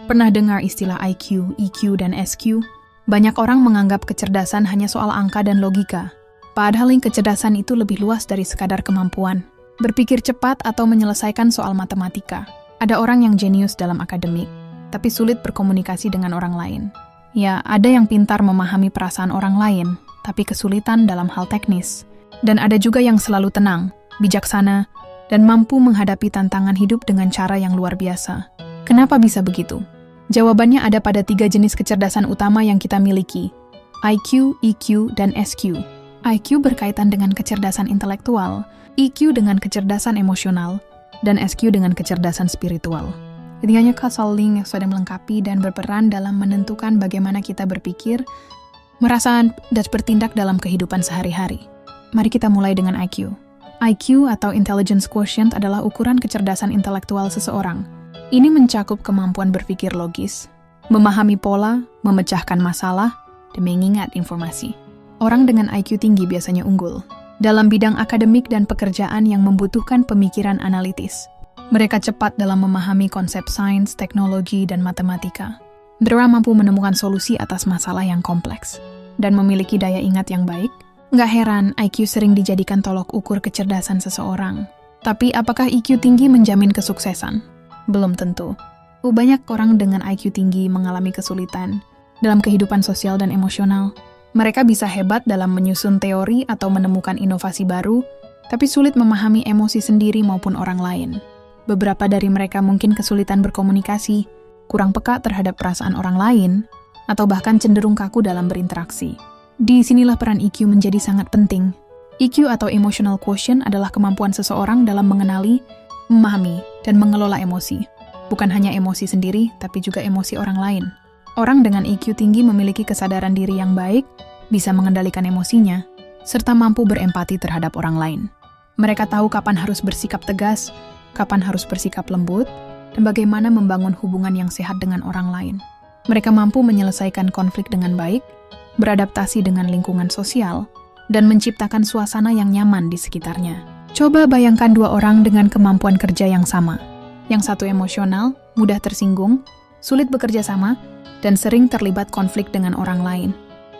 Pernah dengar istilah IQ, EQ, dan SQ? Banyak orang menganggap kecerdasan hanya soal angka dan logika. Padahal kecerdasan itu lebih luas dari sekadar kemampuan berpikir cepat atau menyelesaikan soal matematika. Ada orang yang jenius dalam akademik, tapi sulit berkomunikasi dengan orang lain. Ya, ada yang pintar memahami perasaan orang lain, tapi kesulitan dalam hal teknis. Dan ada juga yang selalu tenang, bijaksana, dan mampu menghadapi tantangan hidup dengan cara yang luar biasa. Kenapa bisa begitu? Jawabannya ada pada 3 jenis kecerdasan utama yang kita miliki: IQ, EQ, dan SQ. IQ berkaitan dengan kecerdasan intelektual, EQ dengan kecerdasan emosional, dan SQ dengan kecerdasan spiritual. Ketiganya saling yang sudah melengkapi dan berperan dalam menentukan bagaimana kita berpikir, merasa, dan bertindak dalam kehidupan sehari-hari. Mari kita mulai dengan IQ. IQ atau Intelligence Quotient adalah ukuran kecerdasan intelektual seseorang. Ini mencakup kemampuan berpikir logis, memahami pola, memecahkan masalah, dan mengingat informasi. Orang dengan IQ tinggi biasanya unggul dalam bidang akademik dan pekerjaan yang membutuhkan pemikiran analitis. Mereka cepat dalam memahami konsep sains, teknologi, dan matematika. Mereka mampu menemukan solusi atas masalah yang kompleks dan memiliki daya ingat yang baik. Nggak heran IQ sering dijadikan tolok ukur kecerdasan seseorang. Tapi apakah IQ tinggi menjamin kesuksesan? Belum tentu. Banyak orang dengan IQ tinggi mengalami kesulitan dalam kehidupan sosial dan emosional. Mereka bisa hebat dalam menyusun teori atau menemukan inovasi baru, tapi sulit memahami emosi sendiri maupun orang lain. Beberapa dari mereka mungkin kesulitan berkomunikasi, kurang peka terhadap perasaan orang lain, atau bahkan cenderung kaku dalam berinteraksi. Di sinilah peran EQ menjadi sangat penting. EQ atau Emotional Quotient adalah kemampuan seseorang dalam mengenali, memahami, dan mengelola emosi. Bukan hanya emosi sendiri, tapi juga emosi orang lain. Orang dengan EQ tinggi memiliki kesadaran diri yang baik, bisa mengendalikan emosinya, serta mampu berempati terhadap orang lain. Mereka tahu kapan harus bersikap tegas, kapan harus bersikap lembut, dan bagaimana membangun hubungan yang sehat dengan orang lain. Mereka mampu menyelesaikan konflik dengan baik, beradaptasi dengan lingkungan sosial, dan menciptakan suasana yang nyaman di sekitarnya. Coba bayangkan 2 orang dengan kemampuan kerja yang sama. Yang satu emosional, mudah tersinggung, sulit bekerja sama, dan sering terlibat konflik dengan orang lain.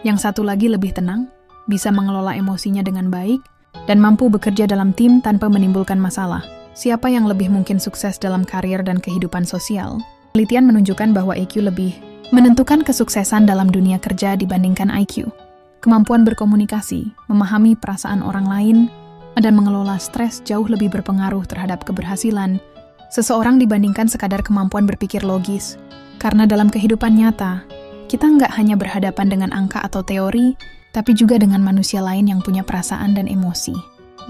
Yang satu lagi lebih tenang, bisa mengelola emosinya dengan baik, dan mampu bekerja dalam tim tanpa menimbulkan masalah. Siapa yang lebih mungkin sukses dalam karir dan kehidupan sosial? Penelitian menunjukkan bahwa EQ lebih menentukan kesuksesan dalam dunia kerja dibandingkan IQ. Kemampuan berkomunikasi, memahami perasaan orang lain, dan mengelola stres jauh lebih berpengaruh terhadap keberhasilan seseorang dibandingkan sekadar kemampuan berpikir logis. Karena dalam kehidupan nyata, kita nggak hanya berhadapan dengan angka atau teori, tapi juga dengan manusia lain yang punya perasaan dan emosi.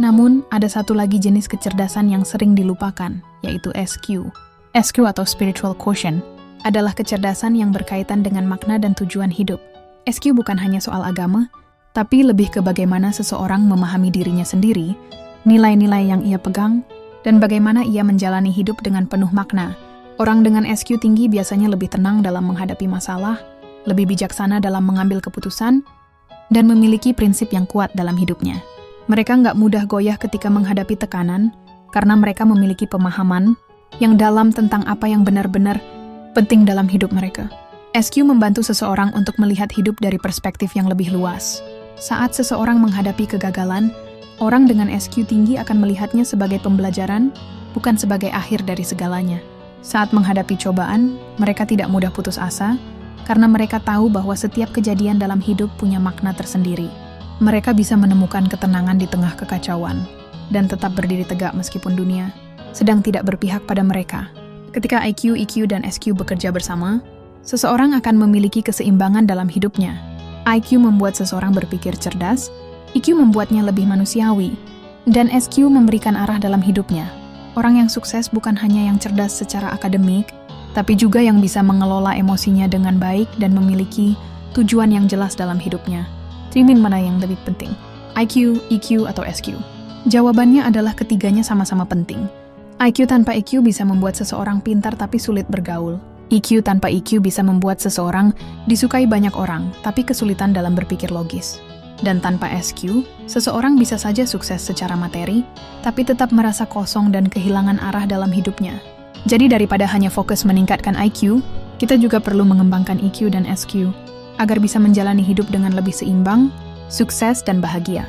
Namun, ada satu lagi jenis kecerdasan yang sering dilupakan, yaitu SQ. SQ atau Spiritual Quotient adalah kecerdasan yang berkaitan dengan makna dan tujuan hidup. SQ bukan hanya soal agama, tapi lebih ke bagaimana seseorang memahami dirinya sendiri, nilai-nilai yang ia pegang, dan bagaimana ia menjalani hidup dengan penuh makna. Orang dengan SQ tinggi biasanya lebih tenang dalam menghadapi masalah, lebih bijaksana dalam mengambil keputusan, dan memiliki prinsip yang kuat dalam hidupnya. Mereka nggak mudah goyah ketika menghadapi tekanan, karena mereka memiliki pemahaman yang dalam tentang apa yang benar-benar penting dalam hidup mereka. SQ membantu seseorang untuk melihat hidup dari perspektif yang lebih luas. Saat seseorang menghadapi kegagalan, orang dengan SQ tinggi akan melihatnya sebagai pembelajaran, bukan sebagai akhir dari segalanya. Saat menghadapi cobaan, mereka tidak mudah putus asa, karena mereka tahu bahwa setiap kejadian dalam hidup punya makna tersendiri. Mereka bisa menemukan ketenangan di tengah kekacauan, dan tetap berdiri tegak meskipun dunia sedang tidak berpihak pada mereka. Ketika IQ, EQ, dan SQ bekerja bersama, seseorang akan memiliki keseimbangan dalam hidupnya. IQ membuat seseorang berpikir cerdas, EQ membuatnya lebih manusiawi, dan SQ memberikan arah dalam hidupnya. Orang yang sukses bukan hanya yang cerdas secara akademik, tapi juga yang bisa mengelola emosinya dengan baik dan memiliki tujuan yang jelas dalam hidupnya. Jadi mana yang lebih penting? IQ, EQ, atau SQ? Jawabannya adalah ketiganya sama-sama penting. IQ tanpa EQ bisa membuat seseorang pintar tapi sulit bergaul. EQ tanpa EQ bisa membuat seseorang disukai banyak orang, tapi kesulitan dalam berpikir logis. Dan tanpa SQ, seseorang bisa saja sukses secara materi, tapi tetap merasa kosong dan kehilangan arah dalam hidupnya. Jadi daripada hanya fokus meningkatkan IQ, Kita juga perlu mengembangkan EQ dan SQ agar bisa menjalani hidup dengan lebih seimbang, sukses, dan bahagia.